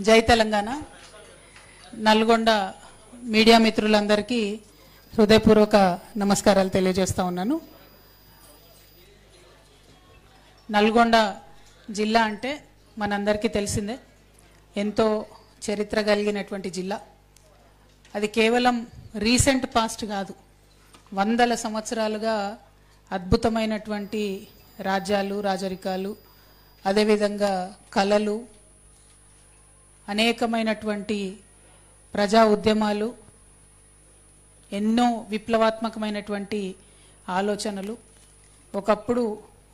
జై తెలంగాణ. నల్గొండ మీడియా మిత్రులందరికీ హృదయపూర్వక నమస్కారాలు తెలియజేస్తా ఉన్నాను. నల్గొండ జిల్లా అంటే మనందరికీ తెలిసిందే, ఎంతో చరిత్ర కలిగినటువంటి జిల్లా. అది కేవలం రీసెంట్ పాస్ట్ కాదు, వందల సంవత్సరాలుగా అద్భుతమైనటువంటి రాజ్యాలు, రాజరికాలు, అదేవిధంగా కళలు, అనేకమైనటువంటి ప్రజా ఉద్యమాలు, ఎన్నో విప్లవాత్మకమైనటువంటి ఆలోచనలు. ఒకప్పుడు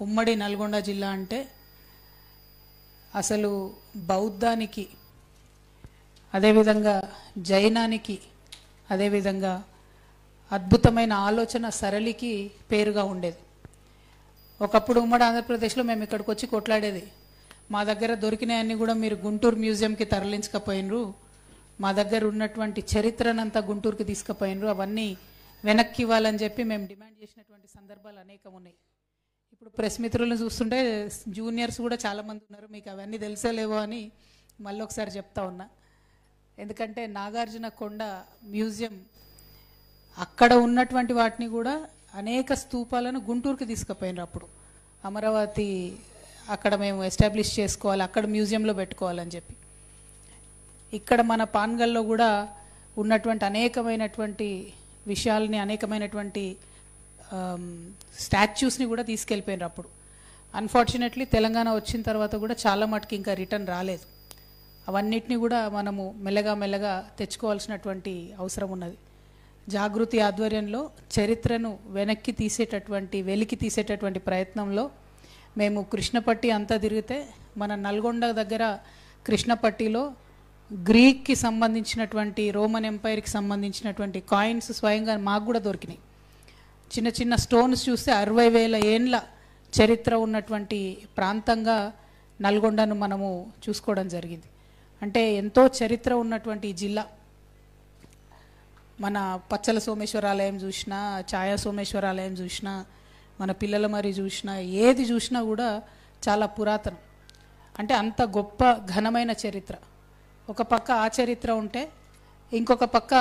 ఉమ్మడి నల్గొండ జిల్లా అంటే అసలు బౌద్ధానికి, అదేవిధంగా జైనానికి, అదేవిధంగా అద్భుతమైన ఆలోచన సరళికి పేరుగా ఉండేది. ఒకప్పుడు ఉమ్మడి ఆంధ్రప్రదేశ్లో మేము ఇక్కడికి వచ్చి కొట్లాడేది, మా దగ్గర దొరికినాయన్నీ కూడా మీరు గుంటూరు మ్యూజియంకి తరలించకపోయినరు, మా దగ్గర ఉన్నటువంటి చరిత్రనంతా గుంటూరుకి తీసుకుపోయినరు, అవన్నీ వెనక్కి ఇవ్వాలని చెప్పి మేము డిమాండ్ చేసినటువంటి సందర్భాలు అనేకం ఉన్నాయి. ఇప్పుడు ప్రెస్ మిత్రులను చూస్తుంటే జూనియర్స్ కూడా చాలామంది ఉన్నారు, మీకు అవన్నీ తెలిసేలేవో అని మళ్ళీ ఒకసారి చెప్తా ఉన్నా. ఎందుకంటే నాగార్జున కొండ మ్యూజియం, అక్కడ ఉన్నటువంటి వాటిని కూడా అనేక స్తూపాలను గుంటూరుకి తీసుకుపోయినారు. అప్పుడు అమరావతి అక్కడ మేము ఎస్టాబ్లిష్ చేసుకోవాలి, అక్కడ మ్యూజియంలో పెట్టుకోవాలని చెప్పి. ఇక్కడ మన పాన్గల్లో కూడా ఉన్నటువంటి అనేకమైనటువంటి విషయాల్ని, అనేకమైనటువంటి స్టాచ్యూస్ని కూడా తీసుకెళ్ళిపోయినారు అప్పుడు. అన్ఫార్చునేట్లీ తెలంగాణ వచ్చిన తర్వాత కూడా చాలా మటుకు ఇంకా రిటర్న్ రాలేదు. అవన్నిటిని కూడా మనము మెల్లగా తెచ్చుకోవాల్సినటువంటి అవసరం ఉన్నది. జాగృతి ఆధ్వర్యంలో చరిత్రను వెలికి తీసేటటువంటి ప్రయత్నంలో మేము కృష్ణపట్టి అంతా తిరిగితే, మన నల్గొండ దగ్గర కృష్ణపట్టిలో గ్రీక్కి సంబంధించినటువంటి, రోమన్ ఎంపైర్కి సంబంధించినటువంటి కాయిన్స్ స్వయంగా మాకు కూడా దొరికినాయి. చిన్న చిన్న స్టోన్స్ చూస్తే 60,000 ఏండ్ల చరిత్ర ఉన్నటువంటి ప్రాంతంగా నల్గొండను మనము చూసుకోవడం జరిగింది. అంటే ఎంతో చరిత్ర ఉన్నటువంటి ఈ జిల్లా. మన పచ్చల సోమేశ్వరాలయం చూసినా, ఛాయా సోమేశ్వరాలయం చూసినా, మన పిల్లల మరి చూసినా, ఏది చూసినా కూడా చాలా పురాతనం. అంటే అంత గొప్ప ఘనమైన చరిత్ర. ఒక పక్క ఆ చరిత్ర ఉంటే, ఇంకొక పక్క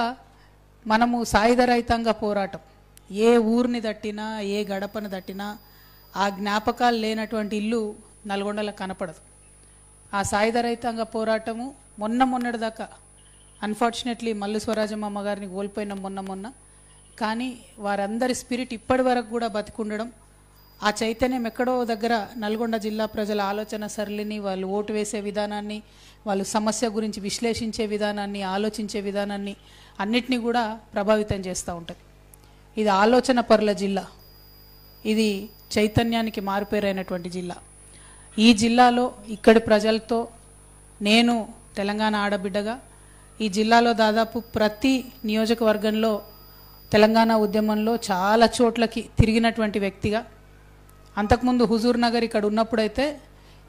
మనము సాయుధ రైతాంగ పోరాటం, ఏ ఊరిని దట్టినా, ఏ గడపను దట్టినా ఆ జ్ఞాపకాలు లేనటువంటి ఇల్లు నల్గొండలో కనపడదు. ఆ సాయుధ రైతాంగ పోరాటము మొన్నటి దాకా అన్ఫార్చునేట్లీ మల్లు స్వరాజమ్మ అమ్మగారిని కోల్పోయినాం మొన్న. కానీ వారందరి స్పిరిట్ ఇప్పటి వరకు కూడా బతికుండడం, ఆ చైతన్యం ఎక్కడో దగ్గర నల్గొండ జిల్లా ప్రజల ఆలోచన సరళిని, వాళ్ళు ఓటు వేసే విధానాన్ని, వాళ్ళు సమస్య గురించి విశ్లేషించే విధానాన్ని, ఆలోచించే విధానాన్ని అన్నిటినీ కూడా ప్రభావితం చేస్తూ ఉంటుంది. ఇది ఆలోచన పరుల జిల్లా, ఇది చైతన్యానికి మారుపేరైనటువంటి జిల్లా. ఈ జిల్లాలో ఇక్కడి ప్రజలతో నేను తెలంగాణ ఆడబిడ్డగా, ఈ జిల్లాలో దాదాపు ప్రతి నియోజకవర్గంలో తెలంగాణ ఉద్యమంలో చాలా చోట్లకి తిరిగినటువంటి వ్యక్తిగా, అంతకుముందు హుజూర్ నగర్ ఇక్కడ ఉన్నప్పుడైతే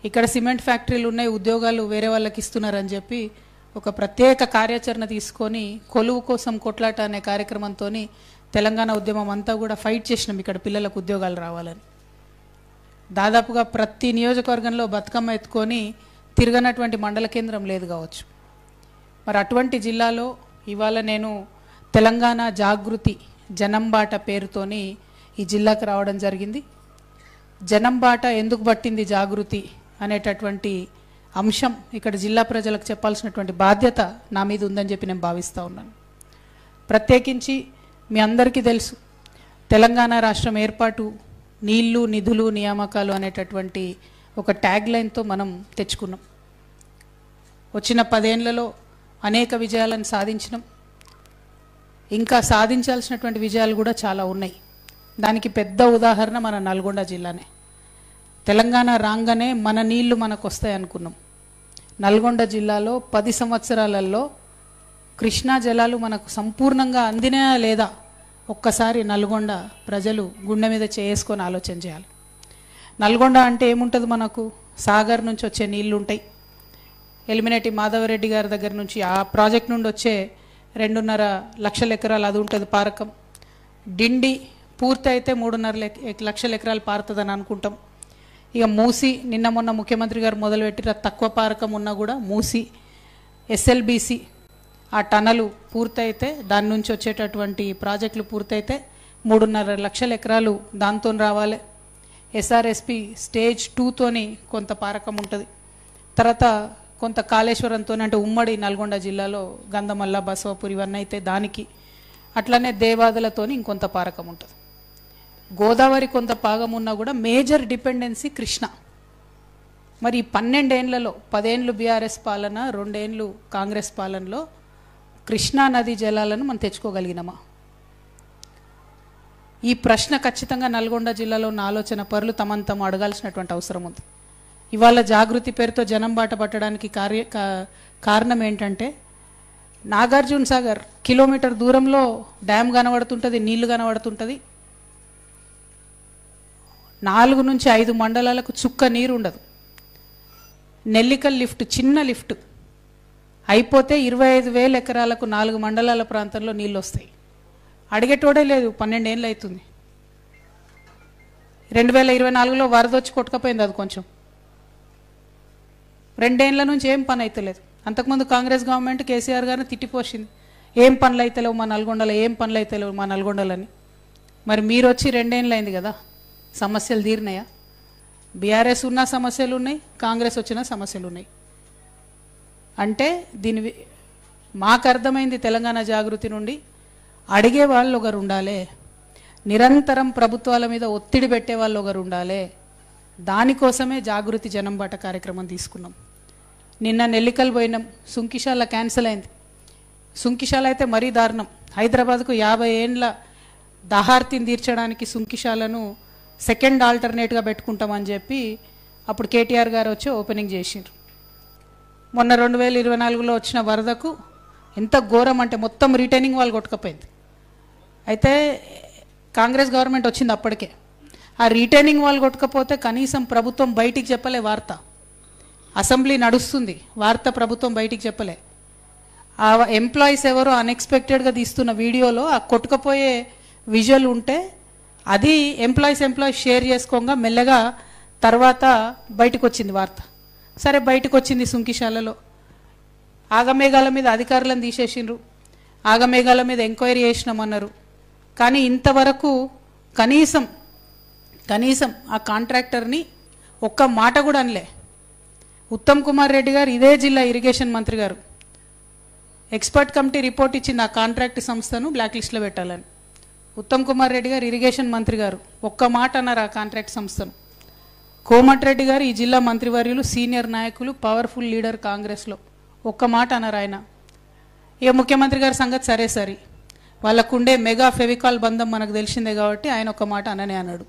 ఇక్కడ సిమెంట్ ఫ్యాక్టరీలు ఉన్నాయి, ఉద్యోగాలు వేరే వాళ్ళకి ఇస్తున్నారని చెప్పి ఒక ప్రత్యేక కార్యాచరణ తీసుకొని కొలువు కోసం కొట్లాట అనే కార్యక్రమంతో తెలంగాణ ఉద్యమం అంతా కూడా ఫైట్ చేసినాం ఇక్కడ పిల్లలకు ఉద్యోగాలు రావాలని. దాదాపుగా ప్రతి నియోజకవర్గంలో బతుకమ్మ ఎత్తుకొని తిరగనటువంటి మండల కేంద్రం లేదు కావచ్చు. మరి అటువంటి జిల్లాలో ఇవాళ నేను తెలంగాణ జాగృతి జనంబాట పేరుతోని ఈ జిల్లాకు రావడం జరిగింది. జనంబాట ఎందుకు పట్టింది జాగృతి అనేటటువంటి అంశం ఇక్కడ జిల్లా ప్రజలకు చెప్పాల్సినటువంటి బాధ్యత నా మీద ఉందని చెప్పి నేను భావిస్తూ ఉన్నాను. ప్రత్యేకించి మీ అందరికీ తెలుసు, తెలంగాణ రాష్ట్రం ఏర్పాటు నీళ్లు, నిధులు, నియామకాలు అనేటటువంటి ఒక ట్యాగ్ లైన్తో మనం తెచ్చుకున్నాం. వచ్చిన 10 ఏళ్లలో అనేక విజయాలను సాధించినాం. ఇంకా సాధించాల్సినటువంటి విజయాలు కూడా చాలా ఉన్నాయి. దానికి పెద్ద ఉదాహరణ మన నల్గొండ జిల్లానే. తెలంగాణ రాగానే మన నీళ్లు మనకు వస్తాయి అనుకున్నాం. నల్గొండ జిల్లాలో 10 సంవత్సరాలలో కృష్ణా జలాలు మనకు సంపూర్ణంగా అందినాయా లేదా ఒక్కసారి నల్గొండ ప్రజలు గుండె మీద చేసుకొని ఆలోచన చేయాలి. నల్గొండ అంటే ఏముంటుంది, మనకు సాగర్ నుంచి వచ్చే నీళ్లు ఉంటాయి, ఎలిమినేటి మాధవరెడ్డి గారి దగ్గర నుంచి ఆ ప్రాజెక్ట్ నుండి వచ్చే 2.5 లక్షల ఎకరాలు అది ఉంటుంది పారకం. డిండి పూర్తి అయితే 3.5 లక్షల ఎకరాలు పారుతుందని అనుకుంటాం. ఇక మూసి నిన్న మొన్న ముఖ్యమంత్రి గారు మొదలుపెట్టిన తక్కువ పారకం ఉన్నా కూడా మూసి ఎస్ఎల్బిసి ఆ టనలు పూర్తయితే దాని నుంచి వచ్చేటటువంటి ప్రాజెక్టులు పూర్తయితే 3.5 లక్షల ఎకరాలు దాంతో రావాలి. ఎస్ఆర్ఎస్పి స్టేజ్ 2తోని కొంత పారకం ఉంటుంది. తర్వాత కొంత కాళేశ్వరంతో అంటే ఉమ్మడి నల్గొండ జిల్లాలో గంధమల్ల బసవపూర్ ఇవన్నీ అయితే దానికి, అట్లనే దేవాదులతోని ఇంకొంత పారకం ఉంటుంది. గోదావరి కొంత పాగం ఉన్నా కూడా మేజర్ డిపెండెన్సీ కృష్ణ. మరి 12 ఏళ్లలో 10 ఏళ్ళు బీఆర్ఎస్ పాలన, 2 ఏళ్ళు కాంగ్రెస్ పాలనలో కృష్ణా నదీ జలాలను మనం తెచ్చుకోగలిగినామా? ఈ ప్రశ్న ఖచ్చితంగా నల్గొండ జిల్లాలో ఉన్న ఆలోచన పరులు తమను తాము అడగాల్సినటువంటి అవసరం ఉంది. ఇవాళ జాగృతి పేరుతో జనం బాట పట్టడానికి కారణం ఏంటంటే, నాగార్జున సాగర్ కిలోమీటర్ దూరంలో డ్యామ్ కనబడుతుంటుంది, నీళ్లు కనబడుతుంటుంది. 4 నుంచి 5 మండలాలకు చుక్క నీరు ఉండదు. నెల్లికల్ లిఫ్ట్, చిన్న లిఫ్ట్ అయిపోతే 25,000 ఎకరాలకు 4 మండలాల ప్రాంతంలో నీళ్ళు వస్తాయి. అడిగేటోడే లేదు. 12 ఏళ్ళు అవుతుంది. 2024లో వరద వచ్చి కొట్టుకపోయింది. అది కొంచెం 2 ఏళ్ల నుంచి ఏం పని అవుతలేదు. అంతకుముందు కాంగ్రెస్ గవర్నమెంట్ కేసీఆర్ గారిని తిట్టిపోసింది, ఏం పనులు అవుతలేవు మా నల్గొండలో, ఏం పనులు అవుతలేవు మా నల్గొండలని. మరి మీరు వచ్చి 2 ఏళ్ళు అయింది కదా, సమస్యలు తీరినాయా? బీఆర్ఎస్ ఉన్న సమస్యలు ఉన్నాయి, కాంగ్రెస్ వచ్చిన సమస్యలు ఉన్నాయి. అంటే దీని మాకు అర్థమైంది తెలంగాణ జాగృతి నుండి, అడిగే వాళ్ళు ఒకరు ఉండాలి, నిరంతరం ప్రభుత్వాల మీద ఒత్తిడి పెట్టే వాళ్ళు ఒకరు ఉండాలి. దానికోసమే జాగృతి జనం బాట కార్యక్రమం తీసుకున్నాం. నిన్న నెల్లికల్ పోయినాం, సుంకిశాల క్యాన్సిల్ అయింది. సుంకిశాల అయితే మరీ దారుణం. హైదరాబాద్కు 50 ఏండ్ల దహార్తిని తీర్చడానికి సుంకిశాలను సెకండ్ ఆల్టర్నేట్గా పెట్టుకుంటామని చెప్పి అప్పుడు కేటీఆర్ గారు వచ్చి ఓపెనింగ్ చేసిండ్రు. మొన్న 2024లో వచ్చిన వరదకు ఎంత ఘోరం అంటే మొత్తం రిటైనింగ్ వాళ్ళు కొట్టుకపోయింది. అయితే కాంగ్రెస్ గవర్నమెంట్ వచ్చింది అప్పటికే. ఆ రిటైనింగ్ వాళ్ళు కొట్టుకపోతే కనీసం ప్రభుత్వం బయటికి చెప్పలే వార్త. అసెంబ్లీ నడుస్తుంది, వార్త ప్రభుత్వం బయటికి చెప్పలే. ఆ ఎంప్లాయీస్ ఎవరో అన్ఎక్స్పెక్టెడ్గా తీస్తున్న వీడియోలో ఆ కొట్టుకపోయే విజువల్ ఉంటే అది ఎంప్లాయీస్ షేర్ చేసుకోగా మెల్లగా తర్వాత బయటకు వచ్చింది వార్త. సరే బయటకు వచ్చింది సుంకిశాలలో. ఆగమేఘాల మీద అధికారులను తీసేసిండ్రు, ఆగమేఘాల మీద ఎంక్వైరీ చేసినామన్నారు. కానీ ఇంతవరకు కనీసం ఆ కాంట్రాక్టర్ని ఒక్క మాట కూడా అనలే. ఉత్తమ్ కుమార్ రెడ్డి గారు, ఇదే జిల్లా ఇరిగేషన్ మంత్రి గారు, ఎక్స్పర్ట్ కమిటీ రిపోర్ట్ ఇచ్చింది ఆ కాంట్రాక్ట్ సంస్థను బ్లాక్ లిస్ట్లో పెట్టాలని. ఉత్తమ్ కుమార్ రెడ్డి గారు ఇరిగేషన్ మంత్రి గారు ఒక్క మాట అన్నారు ఆ కాంట్రాక్ట్ సంస్థను. కోమటిరెడ్డి గారు ఈ జిల్లా మంత్రివర్యులు, సీనియర్ నాయకులు, పవర్ఫుల్ లీడర్ కాంగ్రెస్లో, ఒక్క మాట అన్నారు ఆయన. ఇక ముఖ్యమంత్రి గారి సంగతి సరే సరి, వాళ్ళకుండే మెగా ఫెవికాల్ బంధం మనకు తెలిసిందే కాబట్టి ఆయన ఒక్క మాట అననే అన్నాడు.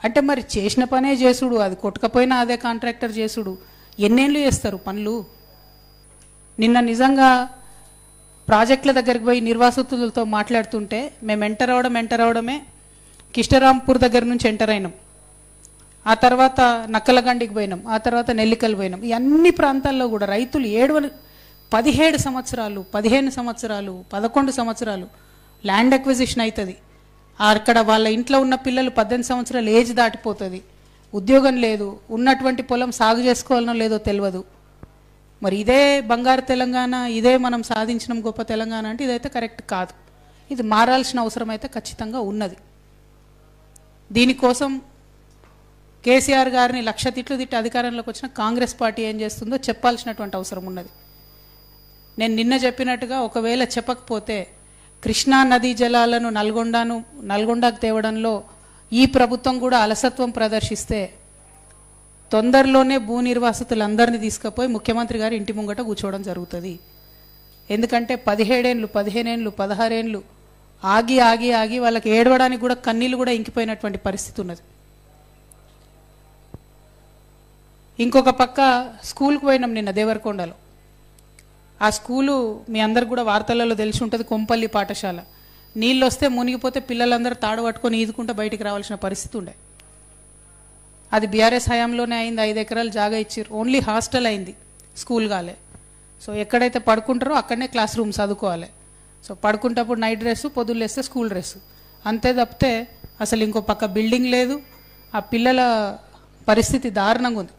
అంటే మరి చేసిన పనే చేసుడు, అది కొట్టుకపోయినా అదే కాంట్రాక్టర్ చేసుడు, ఎన్నేళ్ళు చేస్తారు పనులు? నిన్న నిజంగా ప్రాజెక్టుల దగ్గరికి పోయి నిర్వాసితులతో మాట్లాడుతుంటే మేము ఎంటర్ అవడమే కిష్టరాంపూర్ దగ్గర నుంచి ఎంటర్ అయినాం, ఆ తర్వాత నక్కలగండికి పోయినాం, ఆ తర్వాత నెల్లికల్ పోయినాం. ఈ అన్ని ప్రాంతాల్లో కూడా రైతులు 17 సంవత్సరాలు, 15 సంవత్సరాలు, 11 సంవత్సరాలు ల్యాండ్ అక్విజిషన్ అవుతుంది. అక్కడ వాళ్ళ ఇంట్లో ఉన్న పిల్లలు 18 సంవత్సరాలు ఏజ్ దాటిపోతుంది, ఉద్యోగం లేదు, ఉన్నటువంటి పొలం సాగు చేసుకోవాలనో లేదో తెలియదు. మరి ఇదే బంగారు తెలంగాణ, ఇదే మనం సాధించిన గొప్ప తెలంగాణ అంటే ఇదైతే కరెక్ట్ కాదు. ఇది మారాల్సిన అవసరం అయితే ఖచ్చితంగా ఉన్నది. దీనికోసం కేసీఆర్ గారిని 1,00,000 తిట్లు తిట్టి అధికారంలోకి వచ్చిన కాంగ్రెస్ పార్టీ ఏం చేస్తుందో చెప్పాల్సినటువంటి అవసరం ఉన్నది. నేను నిన్న చెప్పినట్టుగా ఒకవేళ చెప్పకపోతే కృష్ణా నదీ జలాలను నల్గొండకు తేవడంలో ఈ ప్రభుత్వం కూడా అలసత్వం ప్రదర్శిస్తే తొందరలోనే భూ నిర్వాసితులందరినీ తీసుకుపోయి ముఖ్యమంత్రి గారి ఇంటి ముంగట కూర్చోవడం జరుగుతుంది. ఎందుకంటే 17 ఏళ్ళు, 15 ఏళ్ళు, 16 ఏళ్ళు ఆగి వాళ్ళకి ఏడవడానికి కూడా కన్నీళ్ళు కూడా ఇంకిపోయినటువంటి పరిస్థితి ఉన్నది. ఇంకొక పక్క స్కూల్కి పోయినాం నిన్న దేవరకొండలో. ఆ స్కూలు మీ అందరు కూడా వార్తలలో తెలిసి ఉంటుంది, కొంపల్లి పాఠశాల. నీళ్ళు వస్తే మునిగిపోతే పిల్లలందరూ తాడు పట్టుకొని ఈదుకుంటూ బయటికి రావాల్సిన పరిస్థితి ఉండే. అది బీఆర్ఎస్ హయాంలోనే అయింది. 5 ఎకరాలు జాగా ఇచ్చారు, ఓన్లీ హాస్టల్ అయింది, స్కూల్ కాలే. సో ఎక్కడైతే పడుకుంటారో అక్కడనే క్లాస్ రూమ్ చదువుకోవాలి. సో పడుకుంటప్పుడు నైట్ డ్రెస్సు, పొద్దున్న లేస్తే స్కూల్ డ్రెస్సు, అంతే తప్పితే అసలు ఇంకో పక్క బిల్డింగ్ లేదు. ఆ పిల్లల పరిస్థితి దారుణంగా ఉంది.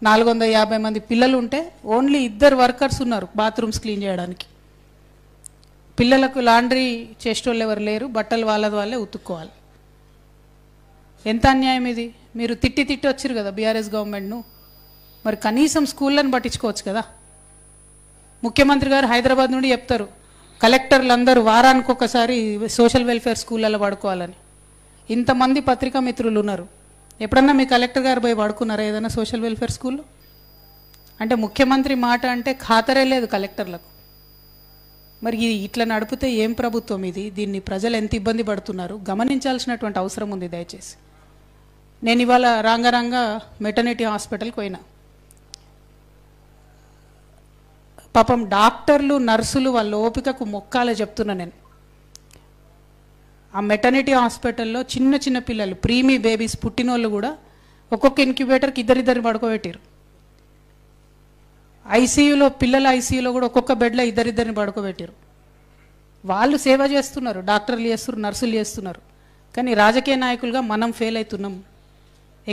450 మంది పిల్లలు ఉంటే ఓన్లీ 2 వర్కర్స్ ఉన్నారు బాత్రూమ్స్ క్లీన్ చేయడానికి. పిల్లలకు లాండ్రీ చేసేటోళ్ళు ఎవరు లేరు, బట్టలు వాళ్ళే ఉతుక్కోవాలి. ఎంత అన్యాయం ఇది. మీరు తిట్టి వచ్చారు కదా బీఆర్ఎస్ గవర్నమెంట్ను, మరి కనీసం స్కూళ్ళని పట్టించుకోవచ్చు కదా. ముఖ్యమంత్రి గారు హైదరాబాద్ నుండి చెప్తారు కలెక్టర్లు అందరూ వారానికి ఒకసారి సోషల్ వెల్ఫేర్ స్కూళ్ళలో పడుకోవాలని. ఇంతమంది పత్రికా మిత్రులు ఉన్నారు, ఎప్పుడన్నా మీ కలెక్టర్ గారు పోయి పడుకున్నారా ఏదైనా సోషల్ వెల్ఫేర్ స్కూల్లో? అంటే ముఖ్యమంత్రి మాట అంటే ఖాతరే లేదు కలెక్టర్లకు. మరి ఇట్లా నడిపితే ఏం ప్రభుత్వం ఇది? దీన్ని ప్రజలు ఎంత ఇబ్బంది పడుతున్నారు గమనించాల్సినటువంటి అవసరం ఉంది దయచేసి. నేను ఇవాళ రాంగారాంగా మెటర్నిటీ హాస్పిటల్కి పోయినా. పాపం డాక్టర్లు నర్సులు వాళ్ళ ఓపికకు మొక్కాలే చెప్తున్నా నేను. ఆ మెటర్నిటీ హాస్పిటల్లో చిన్న పిల్లలు ప్రీమీ బేబీస్ పుట్టినోళ్ళు కూడా ఒక్కొక్క ఇంక్యుబేటర్కి ఇద్దరిద్దరిని పడుకోబెట్టారు. ఐసీయూలో పిల్లల ఐసీయూలో కూడా ఒక్కొక్క బెడ్లో ఇద్దరిద్దరిని పడుకోబెట్టారు. వాళ్ళు సేవ చేస్తున్నారు, డాక్టర్లు చేస్తున్నారు, నర్సులు చేస్తున్నారు. కానీ రాజకీయ నాయకులుగా మనం ఫెయిల్ అవుతున్నాం.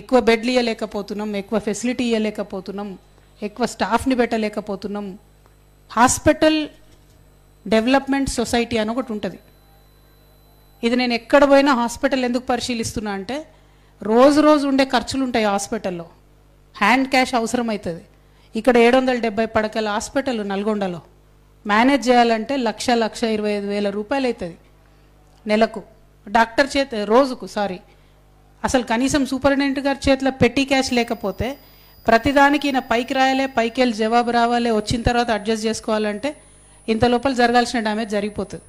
ఎక్కువ బెడ్లు ఇవ్వలేకపోతున్నాం, ఎక్కువ ఫెసిలిటీ ఇవ్వలేకపోతున్నాం, ఎక్కువ స్టాఫ్ని పెట్టలేకపోతున్నాం. హాస్పిటల్ డెవలప్మెంట్ సొసైటీ అని ఒకటి ఉంటుంది. ఇది నేను ఎక్కడ పోయినా హాస్పిటల్ ఎందుకు పరిశీలిస్తున్నా అంటే రోజు ఉండే ఖర్చులు ఉంటాయి హాస్పిటల్లో, హ్యాండ్ క్యాష్ అవసరం అవుతుంది. ఇక్కడ 770 పడకల హాస్పిటల్ నల్గొండలో మేనేజ్ చేయాలంటే 1,25,000 రూపాయలు అవుతుంది నెలకు. డాక్టర్ రోజుకు అసలు కనీసం సూపరింటెండెంట్ గారి చేతిలో పెట్టి క్యాష్ లేకపోతే ప్రతిదానికి ఈయన పైకి రాయాలి, పైకి వెళ్ళి జవాబు రావాలి, వచ్చిన తర్వాత అడ్జస్ట్ చేసుకోవాలంటే ఇంత లోపల జరగాల్సిన డ్యామేజ్ జరిగిపోతుంది.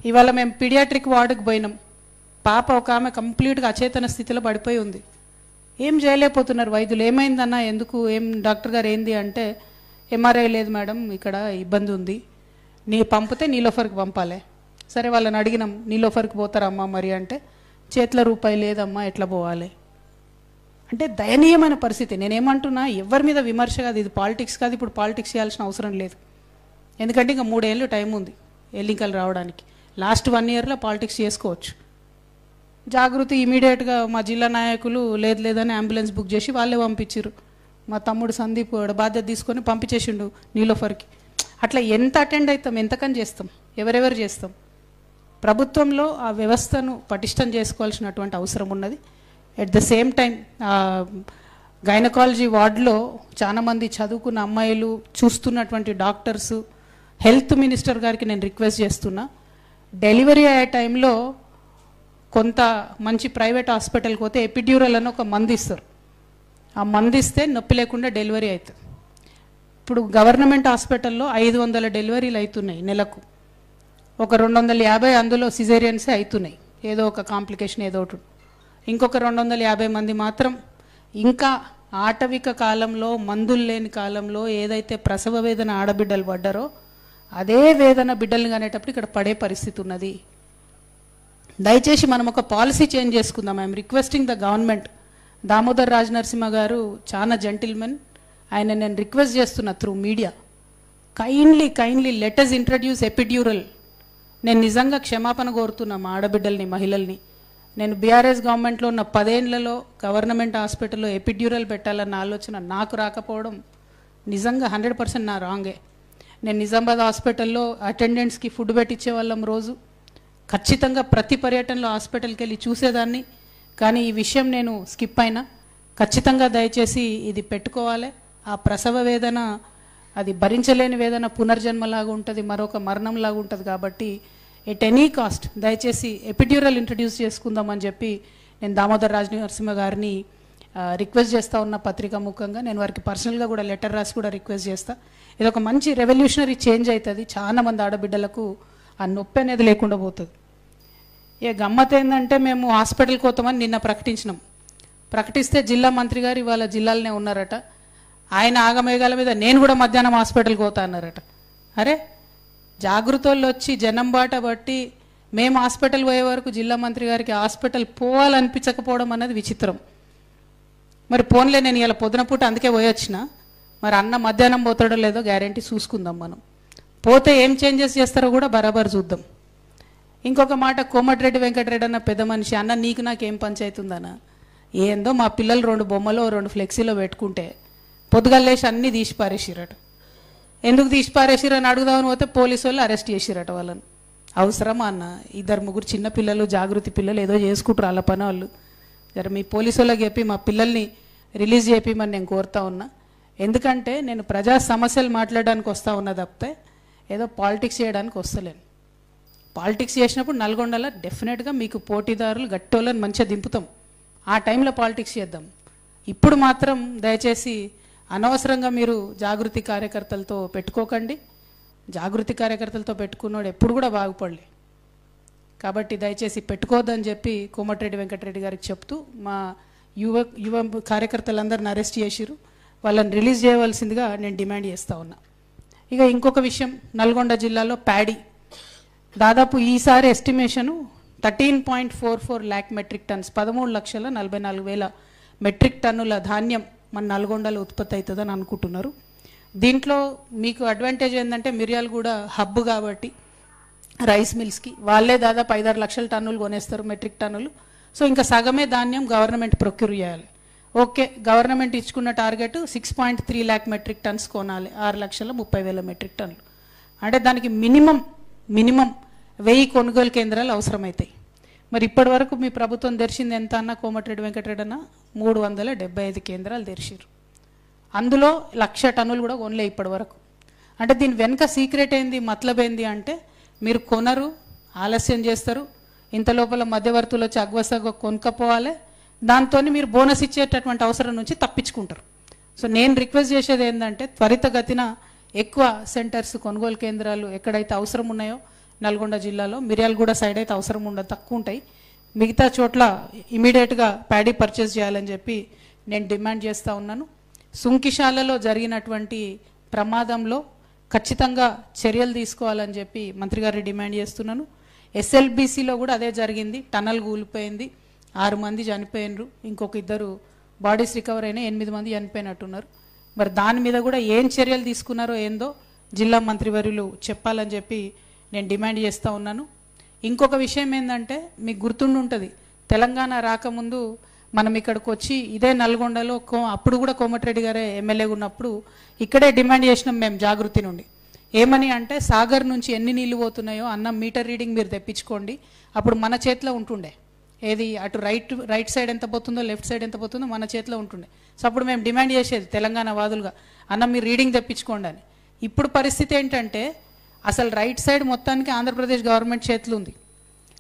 ఇవాళ మేము పీడియాట్రిక్ వార్డుకి పోయినాం. పాప ఒక ఆమె కంప్లీట్గా అచేతన స్థితిలో పడిపోయి ఉంది. ఏం చేయలేకపోతున్నారు వైద్యులు. ఏమైందన్నా, ఎందుకు, ఏం డాక్టర్ గారు ఏంది అంటే ఎంఆర్ఐ లేదు మేడం, ఇక్కడ ఇబ్బంది ఉంది, పంపితే నీలోఫర్కి పంపాలి. సరే వాళ్ళని అడిగినాం, నీలోఫర్కి పోతారమ్మా మరి అంటే చేతిలో రూపాయి లేదమ్మా, ఎట్లా పోవాలి అంటే దయనీయమైన పరిస్థితి. నేనేమంటున్నా, ఎవరి మీద విమర్శ కాదు, ఇది పాలిటిక్స్ కాదు. ఇప్పుడు పాలిటిక్స్ చేయాల్సిన అవసరం లేదు, ఎందుకంటే ఇంకా 3 ఏళ్ళు టైం ఉంది ఎన్నికలు రావడానికి. లాస్ట్ 1 ఇయర్లో పాలిటిక్స్ చేసుకోవచ్చు. జాగృతి ఇమీడియట్గా మా జిల్లా నాయకులు లేదని అంబులెన్స్ బుక్ చేసి వాళ్ళే పంపించారు. మా తమ్ముడు సందీప్ బాధ్యత తీసుకొని పంపించేసిండు నీలోఫర్కి. అట్లా ఎంత అటెండ్ అవుతాం, ఎంతకని చేస్తాం, ఎవరెవరు చేస్తాం? ప్రభుత్వంలో ఆ వ్యవస్థను పటిష్టం చేసుకోవాల్సినటువంటి అవసరం ఉన్నది. At the same time gynaecology వార్డులో చాలామంది చదువుకున్న అమ్మాయిలు చూస్తున్నటువంటి డాక్టర్సు, హెల్త్ మినిస్టర్ గారికి నేను రిక్వెస్ట్ చేస్తున్నా, డెలివరీ అయ్యే టైంలో కొంత మంచి ప్రైవేట్ హాస్పిటల్కి పోతే ఎపిడ్యూరల్ అని ఒక మందు ఇస్తారు. ఆ మందు ఇస్తే నొప్పి లేకుండా డెలివరీ అవుతుంది. ఇప్పుడు గవర్నమెంట్ హాస్పిటల్లో 500 డెలివరీలు అవుతున్నాయి నెలకు. ఒక 250 అందులో సిజేరియన్సే అవుతున్నాయి, ఏదో ఒక కాంప్లికేషన్ ఏదో ఒకటి. ఇంకొక 250 మంది మాత్రం ఇంకా ఆటవిక కాలంలో, మందులు లేని కాలంలో ఏదైతే ప్రసవ వేదన ఆడబిడ్డలు పడ్డారో అదే వేదన బిడ్డలు కానేటప్పుడు ఇక్కడ పడే పరిస్థితి ఉన్నది. దయచేసి మనం ఒక పాలసీ చేంజ్ చేసుకుందాం. I'm requesting the government. Damodar Raj Narasimha గారు చాలా జెంటిల్మెన్, ఆయన నేను రిక్వెస్ట్ చేస్తున్నా through media, kindly let us introduce epidural. నేను నిజంగా క్షమాపణ కోరుతున్నా మా ఆడబిడ్డల్ని, మహిళల్ని. నేను బీఆర్ఎస్ గవర్నమెంట్లో ఉన్న 10 ఏళ్లలో గవర్నమెంట్ హాస్పిటల్లో ఎపిడ్యూరల్ పెట్టాలన్న ఆలోచన నాకు రాకపోవడం నిజంగా 100% నా రాంగే. నేను నిజామాబాద్ హాస్పిటల్లో అటెండెంట్స్కి ఫుడ్ పెట్టించే వాళ్ళం రోజు. ఖచ్చితంగా ప్రతి పర్యటనలో హాస్పిటల్కి వెళ్ళి చూసేదాన్ని. కానీ ఈ విషయం నేను స్కిప్ అయినా. ఖచ్చితంగా దయచేసి ఇది పెట్టుకోవాలి. ఆ ప్రసవ వేదన అది భరించలేని వేదన పునర్జన్మలాగా ఉంటుంది, మరొక మరణంలాగా ఉంటుంది. కాబట్టి ఎట్ ఎనీ కాస్ట్ దయచేసి ఎపిడ్యూరల్ ఇంట్రడ్యూస్ చేసుకుందామని చెప్పి నేను దామోదర్ రాజ్ నరసింహ గారిని రిక్వెస్ట్ చేస్తూ ఉన్న పత్రికా ముఖంగా. నేను వారికి పర్సనల్గా కూడా లెటర్ రాసి కూడా రిక్వెస్ట్ చేస్తా. ఇది ఒక మంచి రెవల్యూషనరీ చేంజ్ అవుతుంది. చాలా మంది ఆడబిడ్డలకు ఆ నొప్పి అనేది లేకుండా పోతుంది. గమ్మత్ ఏంటంటే మేము హాస్పిటల్కి పోతామని నిన్న ప్రకటిస్తే జిల్లా మంత్రి గారు ఇవాళ జిల్లాలోనే ఉన్నారట. ఆయన ఆగమేఘాల మీద నేను కూడా మధ్యాహ్నం హాస్పిటల్కి పోతా అన్నారట. అరే, జాగృతోళ్ళు వచ్చి జనం బాట బట్టి మేము హాస్పిటల్ పోయే వరకు జిల్లా మంత్రి గారికి హాస్పిటల్ పోవాలనిపించకపోవడం అనేది విచిత్రం. మరి పోన్లే, నేను ఇలా పొద్దున పూట అందుకే పోయొచ్చిన. మరి అన్న మధ్యాహ్నం పోతాడో లేదో గ్యారంటీ చూసుకుందాం. మనం పోతే ఏం చేంజెస్ చేస్తారో కూడా బరాబర్ చూద్దాం. ఇంకొక మాట, కోమటిరెడ్డి వెంకటరెడ్డి అన్న పెద్ద మనిషి, అన్న నీకు నాకేం పంచాయతీ ఉందన్న, ఏందో మా పిల్లలు 2 బొమ్మలో 2 ఫ్లెక్సీలో పెట్టుకుంటే పొద్దుగల్లేసి అన్నీ తీసి పారేసిరట. ఎందుకు తీసి పారేసిరని అడుగుదామని పోతే పోలీసు వాళ్ళు అరెస్ట్ చేసిరట వాళ్ళని. అవసరమా అన్న? 2-3 చిన్న పిల్లలు, జాగృతి పిల్లలు ఏదో చేసుకుంటారు వాళ్ళ పని వాళ్ళు. జర మీ పోలీసు వాళ్ళకి చెప్పి మా పిల్లల్ని రిలీజ్ చేయమని నేను కోరుతా ఉన్నా. ఎందుకంటే నేను ప్రజా సమస్యలు మాట్లాడడానికి వస్తూ ఉన్నా తప్పితే ఏదో పాలిటిక్స్ చేయడానికి వస్తలేను. పాలిటిక్స్ చేసినప్పుడు నల్గొండలో డెఫినెట్గా మీకు పోటీదారులు గట్టోళ్ళని మంచిగా దింపుతాం. ఆ టైంలో పాలిటిక్స్ చేద్దాం. ఇప్పుడు మాత్రం దయచేసి అనవసరంగా మీరు జాగృతి కార్యకర్తలతో పెట్టుకోకండి. జాగృతి కార్యకర్తలతో పెట్టుకున్నాడు ఎప్పుడు కూడా బాగుపడలే. కాబట్టి దయచేసి పెట్టుకోవద్దని చెప్పి కోమటిరెడ్డి వెంకటరెడ్డి గారికి చెప్తూ మా యువ కార్యకర్తలందరిని అరెస్ట్ చేసిరు. వాళ్ళని రిలీజ్ చేయవలసిందిగా నేను డిమాండ్ చేస్తూ ఉన్నా. ఇక ఇంకొక విషయం, నల్గొండ జిల్లాలో ప్యాడీ దాదాపు ఈసారి estimation 13.44 lakh metric turns, 13,44,000 metric టన్నుల ధాన్యం మన నల్గొండలో ఉత్పత్తి అవుతుందని అనుకుంటున్నారు. దీంట్లో మీకు అడ్వాంటేజ్ ఏంటంటే మిర్యాలగూడ హబ్ కాబట్టి రైస్ మిల్స్కి వాళ్ళే దాదాపు 5-6 లక్షల టన్నులు కొనేస్తారు, మెట్రిక్ టన్నులు. సో ఇంకా సగమే ధాన్యం గవర్నమెంట్ ప్రొక్యూర్ చేయాలి. ఓకే, గవర్నమెంట్ ఇచ్చుకున్న టార్గెట్ 6.3 lakh మెట్రిక్ టన్స్ కొనాలి, 6,30,000 మెట్రిక్ టన్నులు. అంటే దానికి మినిమం 1000 కొనుగోలు కేంద్రాలు అవసరమవుతాయి. మరి ఇప్పటి వరకు మీ ప్రభుత్వం తెరిచింది ఎంత అన్న కోమటిరెడ్డి వెంకటరెడ్డి అన్న? 375 కేంద్రాలు తెరిచారు. అందులో 1,00,000 టన్నులు కూడా కొనలే ఇప్పటి వరకు. అంటే దీని వెనుక సీక్రెట్ ఏంది, మతలబ్ ఏంది అంటే మీరు కొనరు, ఆలస్యం చేస్తారు, ఇంత లోపల మధ్యవర్తులు వచ్చి అగ్వసగ కొనుక్కపోవాలి, దాంతో మీరు బోనస్ ఇచ్చేటటువంటి అవసరం నుంచి తప్పించుకుంటారు. సో నేను రిక్వెస్ట్ చేసేది ఏంటంటే త్వరితగతిన ఎక్కువ సెంటర్స్, కొనుగోలు కేంద్రాలు ఎక్కడైతే అవసరం ఉన్నాయో నల్గొండ జిల్లాలో, మిర్యాలగూడ సైడ్ అయితే అవసరం ఉండదు, తక్కువ ఉంటాయి, మిగతా చోట్ల ఇమీడియట్గా ప్యాడీ పర్చేస్ చేయాలని చెప్పి నేను డిమాండ్ చేస్తూ ఉన్నాను. సుంకిశాలలో జరిగినటువంటి ప్రమాదంలో ఖచ్చితంగా చర్యలు తీసుకోవాలని చెప్పి మంత్రి గారిని డిమాండ్ చేస్తున్నాను. ఎస్ఎల్బీసీలో కూడా అదే జరిగింది, టనల్ కూలిపోయింది, 6 మంది చనిపోయినరు, ఇంకొక 2 బాడీస్ రికవర్ అయినా 8 మంది చనిపోయినట్టున్నారు. మరి దాని మీద కూడా ఏం చర్యలు తీసుకున్నారో ఏందో జిల్లా మంత్రివర్యులు చెప్పాలని చెప్పి నేను డిమాండ్ చేస్తూ ఉన్నాను. ఇంకొక విషయం ఏంటంటే మీకు గుర్తుండి ఉంటుంది, తెలంగాణ రాకముందు మనం ఇక్కడికి వచ్చి ఇదే నల్గొండలో అప్పుడు కూడా కోమటిరెడ్డి గారే ఎమ్మెల్యేగా ఉన్నప్పుడు ఇక్కడే డిమాండ్ చేసినాం మేము జాగృతి నుండి. ఏమని అంటే సాగర్ నుంచి ఎన్ని నీళ్లు పోతున్నాయో అన్న మీటర్ రీడింగ్ మీరు తెప్పించుకోండి. అప్పుడు మన చేతిలో ఉంటుండే, ఏది అటు రైట్ సైడ్ ఎంత పోతుందో లెఫ్ట్ సైడ్ ఎంత పోతుందో మన చేతిలో ఉంటుండే. సో అప్పుడు మేము డిమాండ్ చేసేది తెలంగాణ వాదులుగా, అన్న మీరు రీడింగ్ తెప్పించుకోండి అని. ఇప్పుడు పరిస్థితి ఏంటంటే అసలు రైట్ సైడ్ మొత్తానికి ఆంధ్రప్రదేశ్ గవర్నమెంట్ చేతులు ఉంది,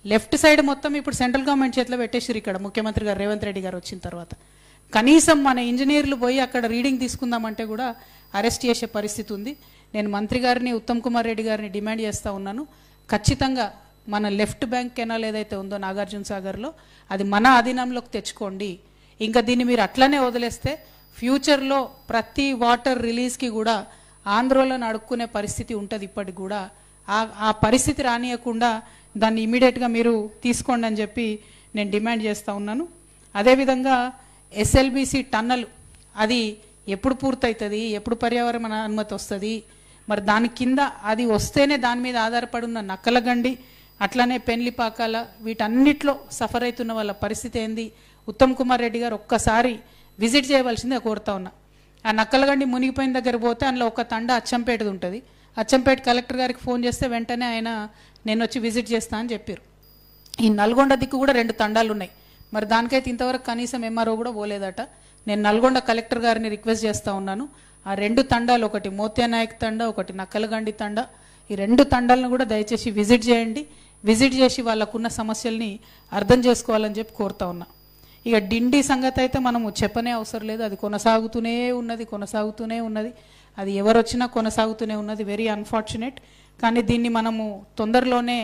లెఫ్ట్ సైడ్ మొత్తం ఇప్పుడు సెంట్రల్ గవర్నమెంట్ చేతిలో పెట్టేసారు. ఇక్కడ ముఖ్యమంత్రి గారు రేవంత్ రెడ్డి గారు వచ్చిన తర్వాత కనీసం మన ఇంజనీర్లు పోయి అక్కడ రీడింగ్ తీసుకుందామంటే కూడా అరెస్ట్ చేసే పరిస్థితి ఉంది. నేను మంత్రి గారిని, ఉత్తమ్ కుమార్ రెడ్డి గారిని డిమాండ్ చేస్తూ ఉన్నాను, ఖచ్చితంగా మన లెఫ్ట్ బ్యాంక్ కెనాల్ ఏదైతే ఉందో నాగార్జున సాగర్లో అది మన అధీనంలోకి తెచ్చుకోండి. ఇంకా దీన్ని మీరు అట్లనే వదిలేస్తే ఫ్యూచర్లో ప్రతి వాటర్ రిలీజ్కి కూడా ఆంధ్రలో అడుక్కునే పరిస్థితి ఉంటుంది. ఇప్పటికి కూడా ఆ పరిస్థితి రానియకుండా దాన్ని ఇమీడియట్గా మీరు తీసుకోండి అని చెప్పి నేను డిమాండ్ చేస్తూ ఉన్నాను. అదేవిధంగా ఎస్ఎల్బీసీ టన్నల్ అది ఎప్పుడు పూర్తవుతుంది, ఎప్పుడు పర్యావరణ అనుమతి వస్తుంది, మరి దాని కింద అది వస్తేనే దాని మీద ఆధారపడి ఉన్న నక్కలగండి, అట్లనే పెన్లిపాకాల, వీటన్నిటిలో సఫర్ అవుతున్న వాళ్ళ పరిస్థితి ఏంది, ఉత్తమ్ కుమార్ రెడ్డి గారు ఒక్కసారి విజిట్ చేయవలసిందే కోరుతా ఉన్నా. ఆ నక్కలగండి మునిగిపోయిన దగ్గర పోతే అందులో ఒక తండ అచ్చంపేటది ఉంటుంది. అచ్చంపేట కలెక్టర్ గారికి ఫోన్ చేస్తే వెంటనే ఆయన నేను వచ్చి విజిట్ చేస్తా అని చెప్పారు. ఈ నల్గొండ దిక్కు కూడా 2 తండాలు ఉన్నాయి, మరి దానికైతే ఇంతవరకు కనీసం ఎంఆర్ఓ కూడా పోలేదట. నేను నల్గొండ కలెక్టర్ గారిని రిక్వెస్ట్ చేస్తూ ఉన్నాను, ఆ 2 తండాలు, ఒకటి మోత్యానాయక్ తండ, ఒకటి నక్కలగండి తండ, ఈ 2 తండాలను కూడా దయచేసి విజిట్ చేయండి. విజిట్ చేసి వాళ్ళకున్న సమస్యల్ని అర్థం చేసుకోవాలని చెప్పి కోరుతా ఉన్నా. ఇక డిండి సంగతి అయితే మనము చెప్పనే అవసరం లేదు, అది కొనసాగుతూనే ఉన్నది, అది ఎవరు వచ్చినా కొనసాగుతూనే ఉన్నది. Very unfortunate. కానీ దీన్ని మనము తొందరలోనే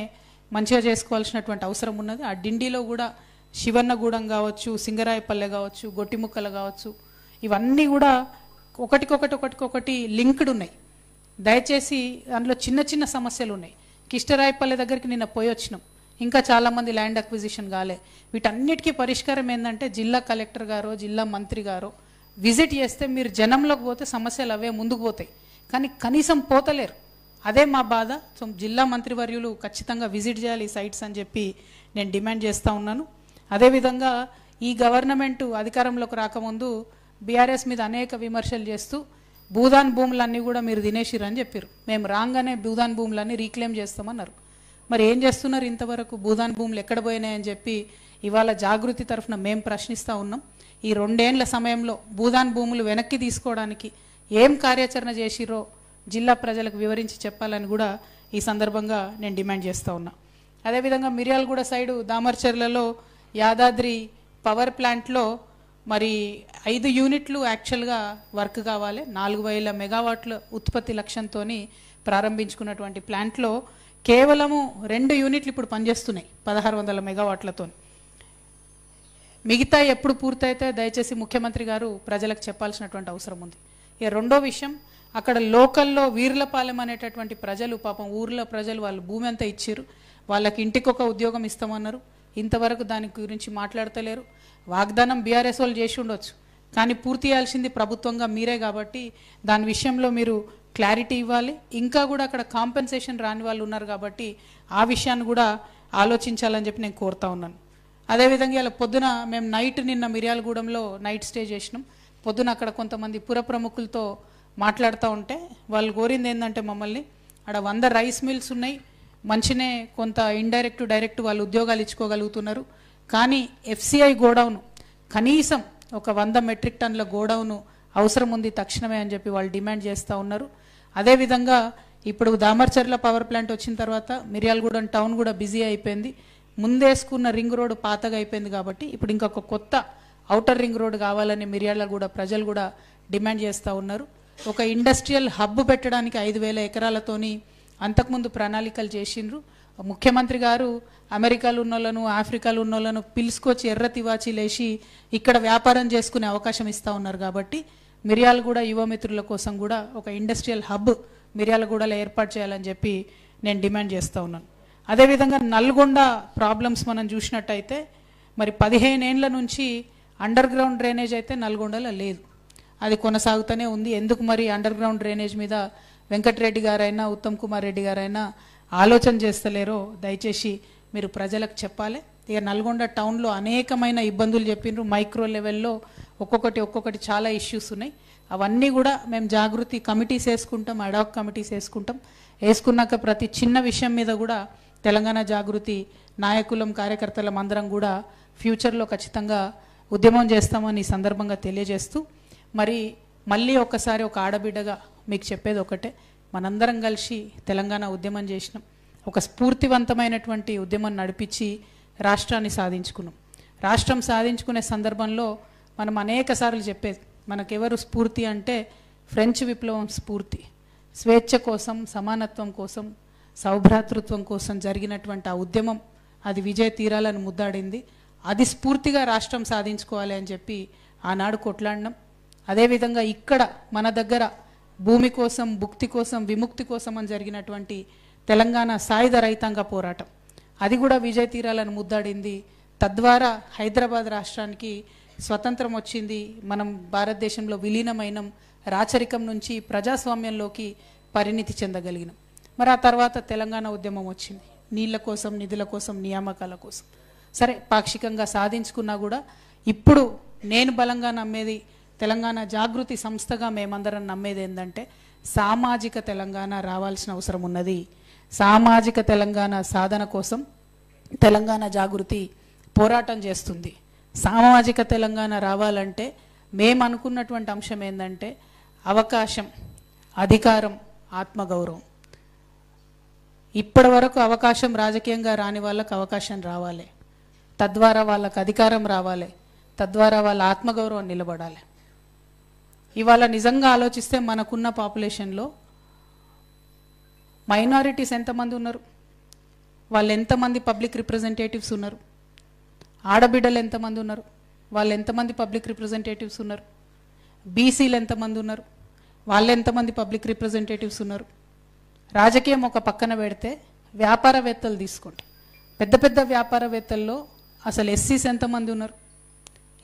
మంచిగా చేసుకోవాల్సినటువంటి అవసరం ఉన్నది. ఆ డిండిలో కూడా శివన్నగూడెం కావచ్చు, సింగరాయపల్లె కావచ్చు, గొట్టిముక్కలు కావచ్చు, ఇవన్నీ కూడా ఒకటికొకటి లింక్డ్ ఉన్నాయి. దయచేసి అందులో చిన్న సమస్యలు ఉన్నాయి. కిష్టరాయపల్లె దగ్గరికి నిన్న పోయి వచ్చినాం, ఇంకా చాలామంది ల్యాండ్ అక్విజిషన్ కాలే. వీటన్నిటికీ పరిష్కారం ఏంటంటే జిల్లా కలెక్టర్ గారో జిల్లా మంత్రి గారో విజిట్ చేస్తే మీరు జనంలోకి పోతే సమస్యలు అవే ముందుకు పోతాయి, కానీ కనీసం పోతలేరు. అదే మా బాధ. సో జిల్లా మంత్రివర్యులు ఖచ్చితంగా విజిట్ చేయాలి ఈ సైట్స్ అని చెప్పి నేను డిమాండ్ చేస్తూ ఉన్నాను. అదేవిధంగా ఈ గవర్నమెంట్ అధికారంలోకి రాకముందు బీఆర్ఎస్ మీద అనేక విమర్శలు చేస్తూ భూదాన్ భూములన్నీ కూడా మీరు తినేసిరని చెప్పారు. మేము రాగానే భూదాన్ భూములన్నీ రీక్లెయిమ్ చేస్తామన్నారు. మరి ఏం చేస్తున్నారు ఇంతవరకు? భూదాన్ భూములు ఎక్కడ పోయినాయని చెప్పి ఇవాళ జాగృతి తరఫున మేము ప్రశ్నిస్తూ ఉన్నాం. ఈ 2 ఏళ్ల సమయంలో భూదాన్ భూములు వెనక్కి తీసుకోవడానికి ఏం కార్యాచరణ చేసిరో జిల్లా ప్రజలకు వివరించి చెప్పాలని కూడా ఈ సందర్భంగా నేను డిమాండ్ చేస్తూ ఉన్నా. అదేవిధంగా మిర్యాలగూడ సైడు దామర్చర్లలో యాదాద్రి పవర్ ప్లాంట్లో మరి 5 యూనిట్లు యాక్చువల్గా వర్క్ కావాలి. 4000 మెగావాట్ల ఉత్పత్తి లక్ష్యంతో ప్రారంభించుకున్నటువంటి ప్లాంట్లో కేవలము 2 యూనిట్లు ఇప్పుడు పనిచేస్తున్నాయి 1600 మెగావాట్లతో. మిగతా ఎప్పుడు పూర్తయితే దయచేసి ముఖ్యమంత్రి గారు ప్రజలకు చెప్పాల్సినటువంటి అవసరం ఉంది. ఇక రెండో విషయం, అక్కడ లోకల్లో వీర్లపాలెం అనేటటువంటి ప్రజలు పాపం ఊర్లో ప్రజలు వాళ్ళు భూమి అంతా ఇచ్చారు. వాళ్ళకి ఇంటికొక ఉద్యోగం ఇస్తామన్నారు. ఇంతవరకు దాని గురించి మాట్లాడతలేరు. వాగ్దానం బీఆర్ఎస్ వాళ్ళు చేసి ఉండొచ్చు, కానీ పూర్తి చేయాల్సింది ప్రభుత్వంగా మీరే కాబట్టి దాని విషయంలో మీరు క్లారిటీ ఇవ్వాలి. ఇంకా కూడా అక్కడ కాంపెన్సేషన్ రాని వాళ్ళు ఉన్నారు కాబట్టి ఆ విషయాన్ని కూడా ఆలోచించాలని చెప్పి నేను కోరుతా ఉన్నాను. అదేవిధంగా ఇలా పొద్దున మేము నిన్న మిర్యాలగూడెంలో నైట్ స్టే చేసినాం. పొద్దున అక్కడ కొంతమంది పుర ప్రముఖులతో మాట్లాడుతూ ఉంటే వాళ్ళు కోరింది ఏంటంటే మమ్మల్ని అక్కడ 100 రైస్ మిల్స్ ఉన్నాయి, మంచినే కొంత ఇండైరెక్ట్ డైరెక్ట్ వాళ్ళు ఉద్యోగాలు ఇచ్చుకోగలుగుతున్నారు. కానీ FCI గోడౌను కనీసం ఒక 100 మెట్రిక్ టన్నుల గోడౌను అవసరం ఉంది తక్షణమే అని చెప్పి వాళ్ళు డిమాండ్ చేస్తూ ఉన్నారు. అదేవిధంగా ఇప్పుడు దామర్చర్ల పవర్ ప్లాంట్ వచ్చిన తర్వాత మిర్యాలగూడెం టౌన్ కూడా బిజీ అయిపోయింది. ముందేసుకున్న రింగ్ రోడ్ పాతగా అయిపోయింది కాబట్టి ఇప్పుడు ఇంకొక కొత్త ఔటర్ రింగ్ రోడ్ కావాలని మిర్యాలగూడ ప్రజలు కూడా డిమాండ్ చేస్తూ ఉన్నారు. ఒక ఇండస్ట్రియల్ హబ్ పెట్టడానికి 5000 ఎకరాలతోని అంతకుముందు ప్రణాళికలు చేసిండ్రు. ముఖ్యమంత్రి గారు అమెరికాలో ఉన్నోళ్ళను ఆఫ్రికాలో ఉన్నోళ్ళను పిలుచుకొచ్చి ఎర్ర తివాచీలేసి ఇక్కడ వ్యాపారం చేసుకునే అవకాశం ఇస్తూ ఉన్నారు. కాబట్టి మిర్యాలగూడ యువమిత్రుల కోసం కూడా ఒక ఇండస్ట్రియల్ హబ్ మిర్యాలగూడలో ఏర్పాటు చేయాలని చెప్పి నేను డిమాండ్ చేస్తూ ఉన్నాను. అదేవిధంగా నల్గొండ ప్రాబ్లమ్స్ మనం చూసినట్టయితే మరి 15 ఏళ్ల నుంచి అండర్ గ్రౌండ్ డ్రైనేజ్ అయితే నల్గొండలో లేదు, అది కొనసాగుతూనే ఉంది. ఎందుకు మరి అండర్ గ్రౌండ్ డ్రైనేజ్ మీద వెంకటరెడ్డి గారైనా ఉత్తమ్ కుమార్ రెడ్డి గారైనా ఆలోచన చేస్తలేరో దయచేసి మీరు ప్రజలకు చెప్పాలి. ఇక నల్గొండ టౌన్లో అనేకమైన ఇబ్బందులు చెప్పిండ్రు. మైక్రో లెవెల్లో ఒక్కొక్కటి చాలా ఇష్యూస్ ఉన్నాయి. అవన్నీ కూడా మేము జాగృతి కమిటీస్ వేసుకుంటాం, అడాక్ కమిటీస్ వేసుకుంటాం. వేసుకున్నాక ప్రతి చిన్న విషయం మీద కూడా తెలంగాణ జాగృతి నాయకులం కార్యకర్తలం అందరం కూడా ఫ్యూచర్లో ఖచ్చితంగా ఉద్యమం చేస్తామని ఈ సందర్భంగా తెలియజేస్తూ మరి మళ్ళీ ఒక్కసారి ఒక ఆడబిడ్డగా మీకు చెప్పేది ఒకటే, మనందరం కలిసి తెలంగాణ ఉద్యమం చేసినాం. ఒక స్ఫూర్తివంతమైనటువంటి ఉద్యమం నడిపించి రాష్ట్రాన్ని సాధించుకున్నాం. రాష్ట్రం సాధించుకునే సందర్భంలో మనం అనేక సార్లు చెప్పేది, మనకెవరు స్ఫూర్తి అంటే ఫ్రెంచ్ విప్లవం స్ఫూర్తి. స్వేచ్ఛ కోసం, సమానత్వం కోసం, సౌభ్రాతృత్వం కోసం జరిగినటువంటి ఆ ఉద్యమం అది విజయ తీరాలను ముద్దాడింది. అది స్ఫూర్తిగా రాష్ట్రం సాధించుకోవాలి అని చెప్పి ఆనాడు కొట్లాడినాం. అదేవిధంగా ఇక్కడ మన దగ్గర భూమి కోసం, భుక్తి కోసం, విముక్తి కోసం అని జరిగినటువంటి తెలంగాణ సాయుధ రైతాంగ పోరాటం అది కూడా విజయ తీరాలను ముద్దాడింది. తద్వారా హైదరాబాద్ రాష్ట్రానికి స్వతంత్రం వచ్చింది. మనం భారతదేశంలో విలీనమైనం, రాచరికం నుంచి ప్రజాస్వామ్యంలోకి పరిణితి చెందగలిగినాం. మరి ఆ తర్వాత తెలంగాణ ఉద్యమం వచ్చింది, నీళ్ల కోసం, నిధుల కోసం, నియామకాల కోసం. సరే పాక్షికంగా సాధించుకున్నా కూడా ఇప్పుడు నేను బలంగా నమ్మేది, తెలంగాణ జాగృతి సంస్థగా మేమందరం నమ్మేది ఏంటంటే సామాజిక తెలంగాణ రావాల్సిన అవసరం ఉన్నది. సామాజిక తెలంగాణ సాధన కోసం తెలంగాణ జాగృతి పోరాటం చేస్తుంది. సామాజిక తెలంగాణ రావాలంటే మేము అనుకున్నటువంటి అంశం ఏంటంటే అవకాశం, అధికారం, ఆత్మగౌరవం. ఇప్పటి వరకు అవకాశం రాజకీయంగా రాని వాళ్ళకు అవకాశం రావాలి, తద్వారా వాళ్ళకు అధికారం రావాలి, తద్వారా వాళ్ళ ఆత్మగౌరవం నిలబడాలి. ఇవాళ నిజంగా ఆలోచిస్తే మనకున్న పాపులేషన్లో మైనారిటీస్ ఎంతమంది ఉన్నారు, వాళ్ళు ఎంతమంది పబ్లిక్ రిప్రజెంటేటివ్స్ ఉన్నారు, ఆడబిడ్డలు ఎంతమంది ఉన్నారు, వాళ్ళు ఎంతమంది పబ్లిక్ రిప్రజెంటేటివ్స్ ఉన్నారు, బీసీలు ఎంతమంది ఉన్నారు, వాళ్ళు ఎంతమంది పబ్లిక్ రిప్రజెంటేటివ్స్ ఉన్నారు. రాజకీయం ఒక పక్కన పెడితే వ్యాపారవేత్తలు తీసుకోండి, పెద్ద పెద్ద వ్యాపారవేత్తల్లో అసలు ఎస్సీస్ ఎంతమంది ఉన్నారు,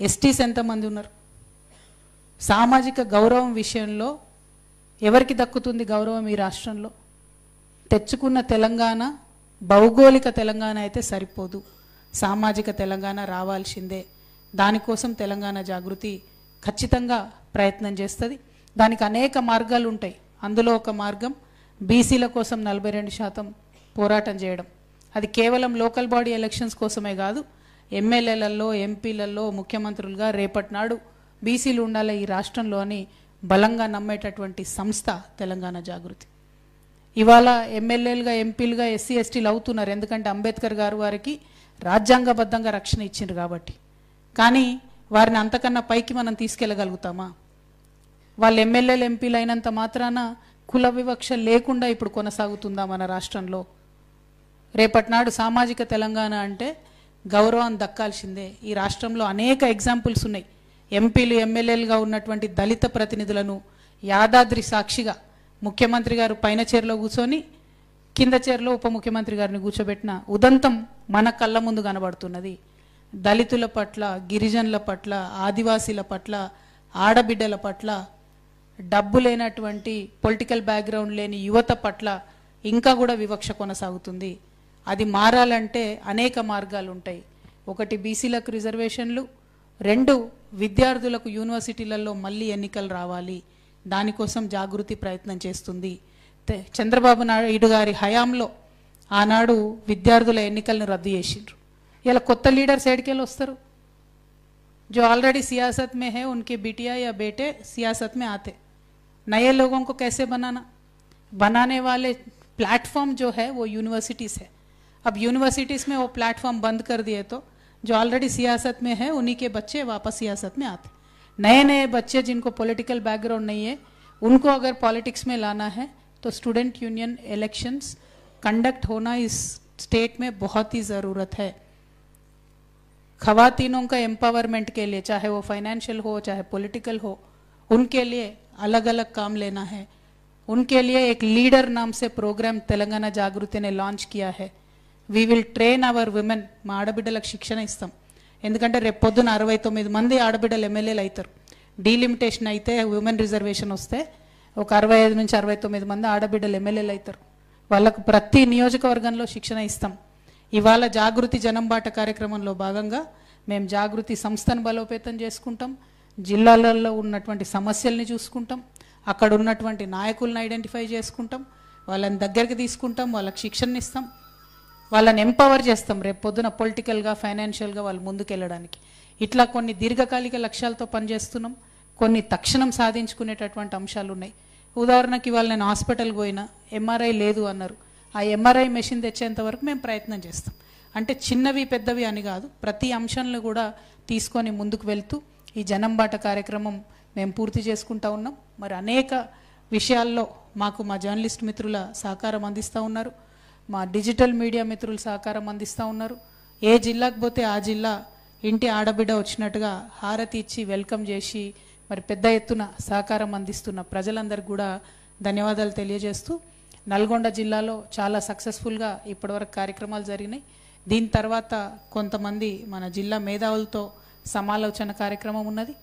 ఎస్టీస్ ఎంతమంది ఉన్నారు. సామాజిక గౌరవం విషయంలో ఎవరికి దక్కుతుంది గౌరవం ఈ రాష్ట్రంలో? తెచ్చుకున్న తెలంగాణ భౌగోళిక తెలంగాణ అయితే సరిపోదు, సామాజిక తెలంగాణ రావాల్సిందే. దానికోసం తెలంగాణ జాగృతి ఖచ్చితంగా ప్రయత్నం చేస్తుంది. దానికి అనేక మార్గాలు ఉంటాయి. అందులో ఒక మార్గం బీసీల కోసం 42% పోరాటం చేయడం. అది కేవలం లోకల్ బాడీ ఎలక్షన్స్ కోసమే కాదు, ఎమ్మెల్యేలలో, ఎంపీలలో, ముఖ్యమంత్రులుగా రేపటి నాడు బీసీలు ఉండాలి ఈ రాష్ట్రంలో అని బలంగా నమ్మేటటువంటి సంస్థ తెలంగాణ జాగృతి. ఇవాళ ఎమ్మెల్యేలుగా, ఎంపీలుగా ఎస్సీ ఎస్టీలు అవుతున్నారు, ఎందుకంటే అంబేద్కర్ గారు వారికి రాజ్యాంగబద్ధంగా రక్షణ ఇచ్చిండ్రు కాబట్టి. కానీ వారిని అంతకన్నా పైకి మనం తీసుకెళ్ళగలుగుతామా? వాళ్ళు ఎమ్మెల్యేలు, ఎంపీలు అయినంత మాత్రాన కుల వివక్ష లేకుండా ఇప్పుడు కొనసాగుతుందా మన రాష్ట్రంలో? రేపటి నాడు సామాజిక తెలంగాణ అంటే గౌరవం దక్కాల్సిందే. ఈ రాష్ట్రంలో అనేక ఎగ్జాంపుల్స్ ఉన్నాయి. ఎంపీలు, ఎమ్మెల్యేలుగా ఉన్నటువంటి దళిత ప్రతినిధులను యాదాద్రి సాక్షిగా ముఖ్యమంత్రి గారు పైన చైర్లో కూర్చొని కింద చైర్లో ఉప ముఖ్యమంత్రి గారిని కూర్చోబెట్టిన ఉదంతం మన కళ్ళ ముందు కనబడుతున్నది. దళితుల పట్ల, గిరిజనుల పట్ల, ఆదివాసీల పట్ల, ఆడబిడ్డల పట్ల, డబ్బు లేనటువంటి పొలిటికల్ బ్యాక్గ్రౌండ్ లేని యువత పట్ల ఇంకా కూడా వివక్ష కొనసాగుతుంది. అది మారాలంటే అనేక మార్గాలు ఉంటాయి. ఒకటి బీసీలకు రిజర్వేషన్లు, 2 విద్యార్థులకు యూనివర్సిటీలలో మళ్ళీ ఎన్నికలు రావాలి. దానికోసం జాగృతి ప్రయత్నం చేస్తుంది. చంద్రబాబు నాయుడు గారి హయాంలో ఆనాడు విద్యార్థుల ఎన్నికలను రద్దు చేసిండ్రు. ఇలా కొత్త లీడర్స్ ఏడికెళ్ళి వస్తారు? जो ऑलरेडी सियासत में है उनके बिटिया या बेटे सियासत में आते, नए लोगों को कैसे बनाने वाले प्लेटफॉर्म जो है वो यूनिवर्सिटीज़ है. अब यूनिवर्सिटीज़ में वो प्लेटफॉर्म बंद कर दिए तो जो ऑलरेडी सियासत में है उन्हीं के बच्चे वापस सियासत में आते. नए नए बच्चे जिनको पॉलिटिकल बैकग्राउंड नहीं है उनको अगर पॉलिटिक्स में लाना है तो स्टूडेंट यूनियन इलेक्शंस कंडक्ट होना इस स्टेट में बहुत ही ज़रूरत है. ख़वातीनों का एम्पावरमेंट के लिए, चाहे वो फाइनेंशियल हो चाहे पॉलिटिकल हो, उनके लिए अलग अलग काम लेना है. उनके लिए एक लीडर नाम से प्रोग्राम तेलंगाना जागृति ने लॉन्च किया है. We will train our women. మా ఆడబిడ్డలకు శిక్షణ ఇస్తాం. ఎందుకంటే రేపు పొద్దున 69 మంది ఆడబిడ్డలు ఎమ్మెల్యేలు అవుతారు. డీలిమిటేషన్ అయితే ఉమెన్ రిజర్వేషన్ వస్తే ఒక 65 నుంచి 69 మంది ఆడబిడ్డలు ఎమ్మెల్యేలు అవుతారు. వాళ్ళకు ప్రతి నియోజకవర్గంలో శిక్షణ ఇస్తాం. ఇవాళ జాగృతి జనంబాట కార్యక్రమంలో భాగంగా మేము జాగృతి సంస్థను బలోపేతం చేసుకుంటాం. జిల్లాలలో ఉన్నటువంటి సమస్యల్ని చూసుకుంటాం. అక్కడ ఉన్నటువంటి నాయకులను ఐడెంటిఫై చేసుకుంటాం. వాళ్ళని దగ్గరికి తీసుకుంటాం. వాళ్ళకి శిక్షణ ఇస్తాం. వాళ్ళని ఎంపవర్ చేస్తాం రేపు పొద్దున పొలిటికల్గా, ఫైనాన్షియల్గా వాళ్ళు ముందుకెళ్ళడానికి. ఇట్లా కొన్ని దీర్ఘకాలిక లక్ష్యాలతో పనిచేస్తున్నాం. కొన్ని తక్షణం సాధించుకునేటటువంటి అంశాలు ఉన్నాయి. ఉదాహరణకి ఇవాళ నేను హాస్పిటల్కి పోయినా ఎంఆర్ఐ లేదు అన్నారు. ఆ ఎంఆర్ఐ మెషిన్ తెచ్చేంత వరకు మేము ప్రయత్నం చేస్తాం. అంటే చిన్నవి పెద్దవి అని కాదు, ప్రతి అంశాలను కూడా తీసుకొని ముందుకు వెళ్తూ ఈ జనంబాట కార్యక్రమం మేము పూర్తి చేసుకుంటా ఉన్నాం. మరి అనేక విషయాల్లో మాకు మా జర్నలిస్ట్ మిత్రుల సహకారం అందిస్తూ ఉన్నారు. మా డిజిటల్ మీడియా మిత్రులు సహకారం అందిస్తూ ఉన్నారు. ఏ జిల్లాకు పోతే ఆ జిల్లా ఇంటి ఆడబిడ్డ వచ్చినట్టుగా హారతి ఇచ్చి వెల్కమ్ చేసి మరి పెద్ద ఎత్తున సహకారం అందిస్తున్న ప్రజలందరికీ కూడా ధన్యవాదాలు తెలియజేస్తూ, నల్గొండ జిల్లాలో చాలా సక్సెస్ఫుల్గా ఇప్పటివరకు కార్యక్రమాలు జరిగినాయి. దీని తర్వాత కొంతమంది మన జిల్లా మేధావులతో సమాలోచన కార్యక్రమం ఉన్నది.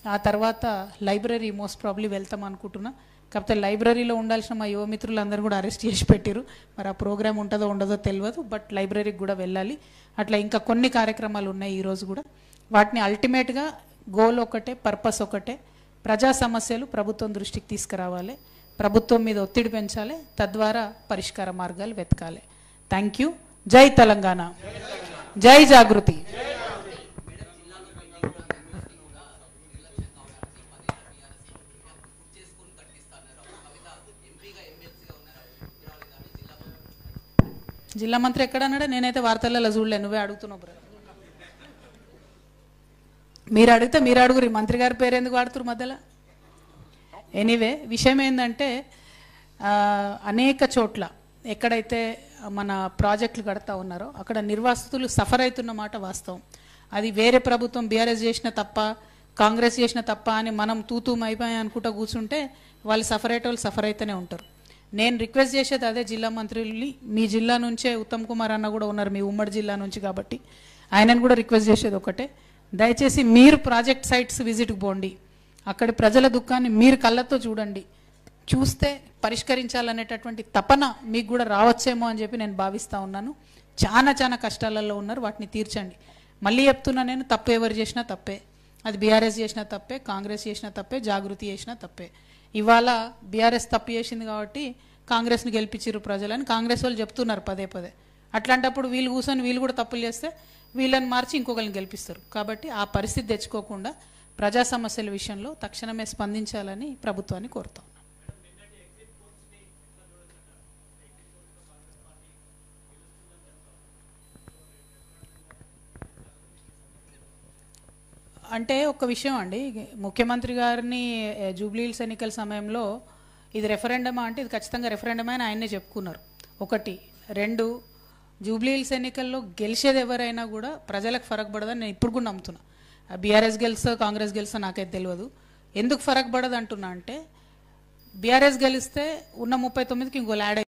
ఆ తర్వాత లైబ్రరీ మోస్ట్ ప్రాబ్లీ వెళ్తాం అనుకుంటున్నా. కాకపోతే లైబ్రరీలో ఉండాల్సిన మా యువమిత్రులందరూ కూడా అరెస్ట్ చేసి పెట్టిరు. మరి ఆ ప్రోగ్రామ్ ఉంటుందో ఉండదో తెలియదు, బట్ లైబ్రరీకి కూడా వెళ్ళాలి. అట్లా ఇంకా కొన్ని కార్యక్రమాలు ఉన్నాయి ఈరోజు కూడా. వాటిని అల్టిమేట్గా గోల్ ఒకటే, పర్పస్ ఒకటే, ప్రజా సమస్యలు ప్రభుత్వం దృష్టికి తీసుకురావాలి, ప్రభుత్వం మీద ఒత్తిడి పెంచాలి, తద్వారా పరిష్కార మార్గాలు వెతకాలి. Thank you. జై తెలంగాణ, జై జాగృతి. జిల్లా మంత్రి ఎక్కడ అన్నాడా? నేనైతే వార్తలలో చూడలే, నువ్వే అడుగుతున్నావు బ్రదర్. మీరు అడిగితే మీరు అడుగురి, మంత్రి గారి పేరు ఎందుకు వాడుతున్నారు మధ్యలో? ఎనీవే, విషయం ఏంటంటే అనేక చోట్ల ఎక్కడైతే మన ప్రాజెక్టులు కడతా ఉన్నారో అక్కడ నిర్వాసితులు సఫర్ అవుతున్న మాట వాస్తవం. అది వేరే ప్రభుత్వం బీఆర్ఎస్ చేసిన తప్ప, కాంగ్రెస్ చేసిన తప్ప అని మనం తూతూ అయిపోయి అనుకుంటూ కూర్చుంటే వాళ్ళు సఫర్ అయ్యేటోళ్ళు సఫర్ అయితేనే ఉంటారు. నేను రిక్వెస్ట్ చేసేది అదే జిల్లా మంత్రుల్ని. మీ జిల్లా నుంచే ఉత్తమ్ కుమార్ అన్న కూడా ఉన్నారు, మీ ఉమ్మడి జిల్లా నుంచి, కాబట్టి ఆయనను కూడా రిక్వెస్ట్ చేసేది ఒకటే, దయచేసి మీరు ప్రాజెక్ట్ సైట్స్ విజిట్కి పోండి. అక్కడి ప్రజల దుఃఖాన్ని మీరు కళ్ళతో చూడండి. చూస్తే పరిష్కరించాలనేటటువంటి తపన మీకు కూడా రావచ్చేమో అని చెప్పి నేను భావిస్తూ ఉన్నాను. చాలా కష్టాలలో ఉన్నారు, వాటిని తీర్చండి. మళ్ళీ చెప్తున్నా, నేను తప్పు ఎవరు చేసినా తప్పే, అది బీఆర్ఎస్ చేసినా తప్పే, కాంగ్రెస్ చేసినా తప్పే, జాగృతి చేసినా తప్పే. ఇవాళ బీఆర్ఎస్ తప్పు చేసింది కాబట్టి కాంగ్రెస్ని గెలిపించారు ప్రజలని కాంగ్రెస్ వాళ్ళు చెప్తున్నారు పదే పదే. అట్లాంటప్పుడు వీళ్ళు కూర్చొని వీళ్ళు కూడా తప్పులు చేస్తే వీళ్ళని మార్చి ఇంకొకరిని గెలిపిస్తారు. కాబట్టి ఆ పరిస్థితి తెచ్చుకోకుండా ప్రజా సమస్యల విషయంలో తక్షణమే స్పందించాలని ప్రభుత్వాన్ని కోరుతాం. అంటే ఒక విషయం అండి, ముఖ్యమంత్రి గారిని జూబ్లీహిల్స్ ఎన్నికల సమయంలో ఇది రెఫరెండమా అంటే ఇది ఖచ్చితంగా రెఫరెండమే అని ఆయనే చెప్పుకున్నారు. ఒకటి. రెండు, జూబ్లీహిల్స్ ఎన్నికల్లో గెలిచేది ఎవరైనా కూడా ప్రజలకు ఫరక్ పడదని నేను ఇప్పుడు కూడా నమ్ముతున్నా. బీఆర్ఎస్ గెలుస్తా కాంగ్రెస్ గెలుస్తా నాకైతే తెలియదు. ఎందుకు ఫరక్ పడదు అంటున్నా అంటే బీఆర్ఎస్ గెలిస్తే ఉన్న 39కి ఇంకో యాడ్